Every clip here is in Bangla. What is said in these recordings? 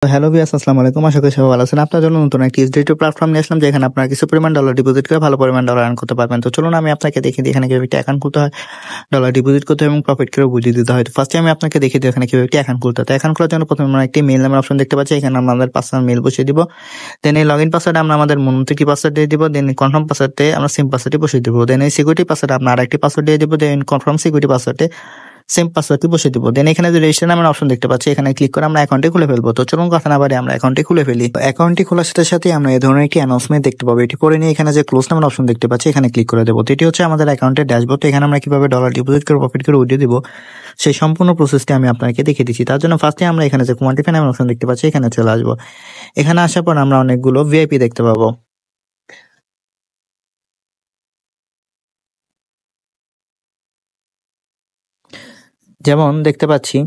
তো হ্যালো ভিউয়ার্স, আসসালামু আলাইকুম। আশা করি সবাই ভালো আছেন। আপনার জন্য নতুন একটি ডিজিটাল প্ল্যাটফর্ম নিয়ে আসলাম, যেখানে আপনারা কিছু পরিমাণ ডলার ডিপোজিট করে ভালো পরিমাণ ডলার আর্ন করতে পারবেন। তো চলুন আমি আপনাকে দেখিয়ে দিই এখানে কিভাবে একটি অ্যাকাউন্ট খুলতে হয়, ডলার ডিপোজিট করতে হয় এবং প্রফিট করে বুঝিয়ে দিতে হয়। তো ফার্স্টে আমি আপনাকে দেখিয়ে দিই এখানে কিভাবে একটি অ্যাকাউন্ট খুলতে হয়। তো অ্যাকাউন্ট খোলার জন্য প্রথমে আমরা একটি মেইল নামের অপশন দেখতে পাচ্ছি, এখানে আমরা আমাদের পার্সোনাল মেইল বসিয়ে দিব। দেন এই লগইন পাসওয়ার্ডে আমরা আমাদের মনোনীত কি পাসওয়ার্ড দিয়ে দিব। দেন কনফার্ম পাসওয়ার্ডে আমরা সিম পাসওয়ার্ডটি বসিয়ে দিব। দেন এই সিকিউরিটি পাসওয়ার্ডে আমরা আরেকটি পাসওয়ার্ড দিয়ে দিব। দেন কনফার্ম সিকিউরিটি পাসওয়ার্ডে সেম পাসওয়ার্ডটি বসিয়ে দিব। দেন এখানে যে রেজিস্টার নামের অপশন দেখতে পাচ্ছি, এখানে ক্লিক করে আমরা অ্যাকাউন্টটি খুলে ফেলবো। তো চলুন কথা না বাড়িয়ে আমরা অ্যাকাউন্টটি খুলে ফেলি। অ্যাকাউন্টটি খোলার সাথে সাথে আমরা এই ধরনের একটি অ্যানাউন্সমেন্ট দেখতে পাবো। এটি পরে নিয়ে এখানে যে ক্লোজ নামের অপশন দেখতে পাচ্ছি, এখানে ক্লিক করে দেবো। তো এটি হচ্ছে আমাদের অ্যাকাউন্টের ড্যাশবোর্ড। এখানে আমরা কিভাবে ডলার ডিপোজিট করে প্রফিট করে উঠিয়ে দিব সেই সম্পূর্ণ প্রসেসটি আমি আপনাকে দেখিয়ে দিচ্ছি। তার জন্য ফার্স্টে আমরা এখানে যে কোয়ান্টিফাই নামের অপশন দেখতে পাচ্ছি, এখানে চলে আসবো। এখানে আসার পর আমরা অনেকগুলো ভিআইপি দেখতে পাবো। যেমন দেখতে পাচ্ছি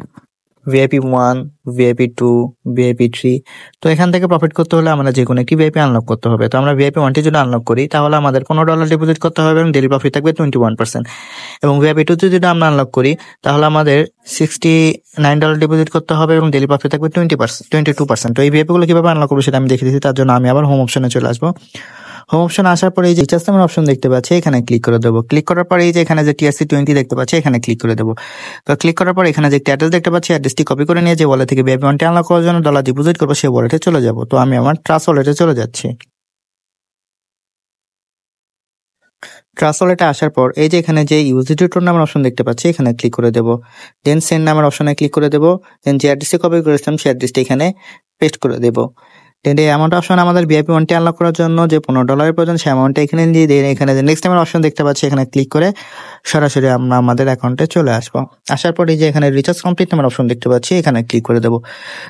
ভিআইপি 1, ভিআইপি 2, ভিআইপি 3। তো এখান থেকে প্রফিট করতে হলে আমরা যে কোনো একটি ভিআইপি আনলক করতে হবে। তো আমরা ভিআইপি 1টি যদি আনলক করি, তাহলে আমাদের $15 ডিপোজিট করতে হবে এবং ডেইলি প্রফিট থাকবে 21%। এবং ভিআইপি 2তে যদি আমরা আনলক করি, তাহলে আমাদের $69 ডিপোজিট করতে হবে এবং ডেইলি প্রফিট থাকবে 22%। তো এই ভিআইপি গুলো কিভাবে আনলক করবো সেটা আমি দেখিয়ে দিচ্ছি। তার জন্য আমি আবার হোম অপশনে চলে আসবো। হোম অপশন আসার পরে এই যে রিচার্জ নামের অপশন দেখতে পাচ্ছি, এখানে ক্লিক করে দেবো। ক্লিক করার পরে এই যে এখানে যে TRC20 দেখতে পাচ্ছি, এখানে ক্লিক করে দেবো। তো ক্লিক করার পর এখানে যে একটি অ্যাড্রেস দেখতে পাচ্ছি, অ্যাড্রেসটি কপি করে নিয়ে যে ওয়ালেট থেকে ভিআইপি 1টি আনলক করার জন্য ডলার ডিপোজিট করবো সেই ওয়ালেটে চলে যাবো। তো আমি আমার ট্রাস্ট ওয়ালেটে চলে যাচ্ছি। ট্রাস্ট ওয়ালেটে আসার পর এই যে এখানে যে ইউএসডিটি টোন নামের অপশন দেখতে পাচ্ছি, এখানে ক্লিক করে দেবো। দেন সেন্ড নামের অপশনে ক্লিক করে দেবো। দেন যে অ্যাড্রেসটি কপি করেছিলাম সেই অ্যাড্রেসটি এখানে পেস্ট করে দেবো। দেন এই অ্যামাউন্ট অপশন আমাদের ভিআইপি 1টি আনলক করার জন্য যে $15 প্রয়োজন সেই অ্যামাউন্টটা এখানে দিয়ে দেন এখানে যে নেক্সট নামের অপশন দেখতে পাচ্ছি, এখানে ক্লিক করে সরাসরি আমরা আমাদের অ্যাকাউন্টে চলে আসবো। আসার পর এই যে এখানে রিচার্জ কমপ্লিট নামের অপশন দেখতে পাচ্ছি, এখানে ক্লিক করে দেবো।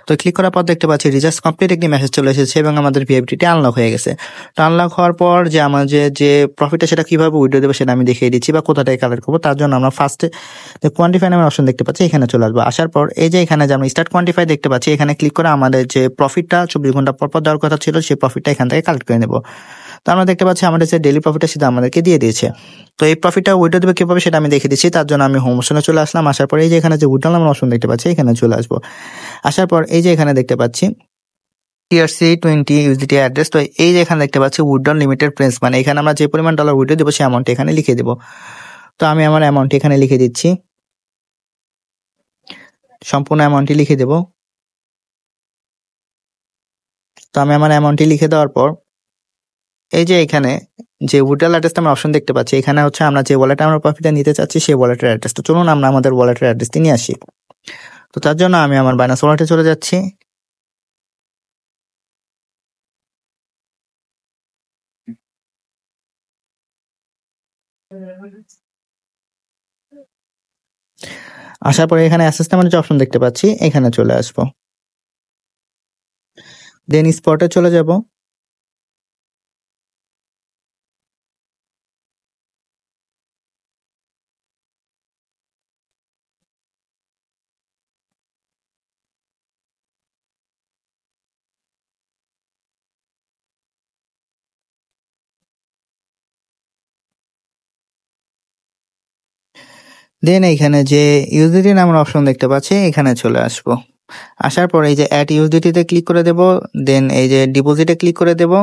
তো ক্লিক করার পর দেখতে পাচ্ছি রিচার্জ কমপ্লিট একটি মেসেজ চলে এসেছে এবং আমাদের ভিআইপিটি আনলক হয়ে গেছে। তো আনলক হওয়ার পর যে আমাদের যে প্রফিটটা সেটা কিভাবে উইথড্র দেবো সেটা আমি দেখিয়ে দিচ্ছি বা কোথা থেকে কালেক্ট করবো। তার জন্য আমরা ফার্স্টে যে কোয়ান্টিফাই নামের অপশন দেখতে পাচ্ছি, এখানে চলে আসবো। আসার পর এই যে এখানে যে আমরা স্টার্ট কোয়ান্টিফাই দেখতে পাচ্ছি, এখানে ক্লিক করে আমাদের যে প্রফিটটা 24 ঘন্টা পর পর দেওয়ার কথা ছিল সেই প্রফিটটা এখান থেকে কালেক্ট করে নেবো। তো আমরা দেখতে পাচ্ছি আমাদের যে ডেইলি প্রফিটটা সেটা আমাদেরকে দিয়ে দিয়েছে। তো এই প্রফিটটা উইথড্র দেবে কিভাবে সেটা আমি দেখিয়ে দিচ্ছি। তার জন্য আমি হোম অপশনে চলে আসলাম। আসার পর এই যে এখানে যে উইথড্র নামের অপশন দেখতে পাচ্ছি, এখানে চলে আসবো। আসার পর এই যে এখানে দেখতে পাচ্ছি TRC20 USDT অ্যাড্রেস। তো এই যে এখানে দেখতে পাচ্ছি উইথড্র লিমিটেড প্রিন্স, মানে এখানে আমরা যে পরিমাণ ডলার উইথড্র দেবো সেই অ্যামাউন্ট এখানে লিখে দেবো। তো আমি আমার অ্যামাউন্ট এখানে লিখে দিচ্ছি, সম্পূর্ণ অ্যামাউন্টটি লিখে দেবো। তো আমি আমার অ্যামাউন্টটি লিখে দেওয়ার পর এই যে এখানে যে উইথড্রল অ্যাড্রেসটা আমরা অপশন দেখতে পাচ্ছি, এখানে হচ্ছে আমরা যে ওয়ালেটে আমরা প্রফিটটা নিতে চাচ্ছি সেই ওয়ালেটের অ্যাড্রেস। তো চলুন আমরা আমাদের ওয়ালেটের অ্যাড্রেসটি নিয়ে আসি। তো তার জন্য আমি আমার বাইনান্স ওয়ালেটে চলে যাচ্ছি। আসার পরে এখানে অ্যাসেস নামের যে অপশন দেখতে পাচ্ছি, এখানে চলে আসবো। দেন স্পটে চলে যাব। দেন এখানে যে ইউএসডিটি নামের অপশন দেখতে পাচ্ছি, এখানে চলে আসবো। আসার পর এই যে অ্যাড ইউএসডিটিতে ক্লিক করে দেব। দেন এই যে ডিপোজিটে ক্লিক করে দেব।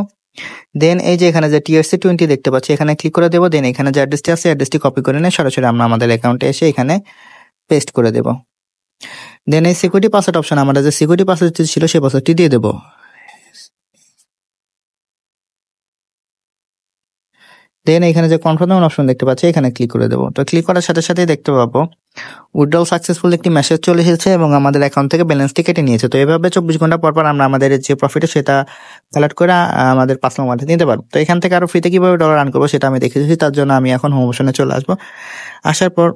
দেন এই যে এখানে যে TRC20 দেখতে পাচ্ছি, এখানে ক্লিক করে দেব। দেন এখানে যে অ্যাড্রেসটি আছে অ্যাড্রেসটি কপি করে নিয়ে সরাসরি আমরা আমাদের অ্যাকাউন্টে এসে এখানে পেস্ট করে দেব। দেন এই সিকিউরিটি পাসওয়ার্ড অপশন আমাদের যে সিকিউরিটি পাসওয়ার্ডটি ছিল সেই পাসওয়ার্ডটি দিয়ে দেব। দেন এখানে যে কনফার্ম অপশন দেখতে পাচ্ছি, এখানে ক্লিক করে দেবো। তো ক্লিক করার সাথে সাথেই দেখতে পাবো উইথড্রল সাকসেসফুল একটি মেসেজ চলে এসেছে এবং আমাদের অ্যাকাউন্ট থেকে ব্যালেন্সটি কেটে নিয়েছে। তো এভাবে 24 ঘন্টা পর পর আমরা আমাদের যে প্রফিট সেটা কালেক্ট করে আমাদের পার্সোনাল ওয়ালেটে নিতে পারবো। তো এখান থেকে আরো ফ্রিতে কিভাবে ডলার আর্ন করবো সেটা আমি দেখেছি। তার জন্য আমি এখন হোম অপশনে চলে আসবো। আসার পর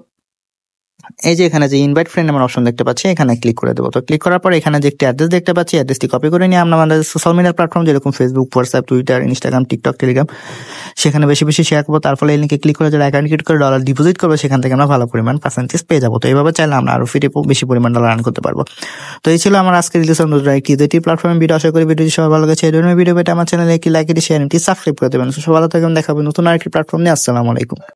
এই যে এখানে যে ইনভাইট ফ্রেন্ড নামের অপশন দেখতে পাচ্ছি, এখানে ক্লিক করে দেবো। তো ক্লিক করার পর এখানে যে একটি অ্যাড্রেস দেখতে পাচ্ছি, অ্যাড্রেসটি কপি করে নিয়ে আমরা আমাদের সোশ্যাল মিডিয়া প্ল্যাটফর্ম যেরকম Facebook, WhatsApp, Twitter, Instagram, TikTok, Telegram সেখানে বেশি বেশি শেয়ার করবো। তার ফলে এই লিঙ্কে ক্লিক করে যারা অ্যাকাউন্ট ক্রিয়েট করে ডলার ডিপোজিট করবে সেখান থেকে আমরা ভালো পরিমাণ পার্সেন্টেজ পেয়ে যাবো। তো এইভাবে চাইলে আমরা আরো ফ্রিতে বেশি পরিমাণ ডলার আর্ন করতে পারবো। তো এই ছিল আমার আজকে রিলিজ নতুন একটি ইউএসডিটি প্ল্যাটফর্মের ভিডিও। আশা করি ভিডিওটি সবাই ভালো লেগেছে। এই ধরনের ভিডিও পেতে আমার চ্যানেলে একটি লাইক, একটি শেয়ার, একটি সাবস্ক্রাইব করে দেবেন। সবাই ভালো থাকবেন, দেখা হবে নতুন আরেকটি প্ল্যাটফর্ম নিয়ে। আসসালামু আলাইকুম।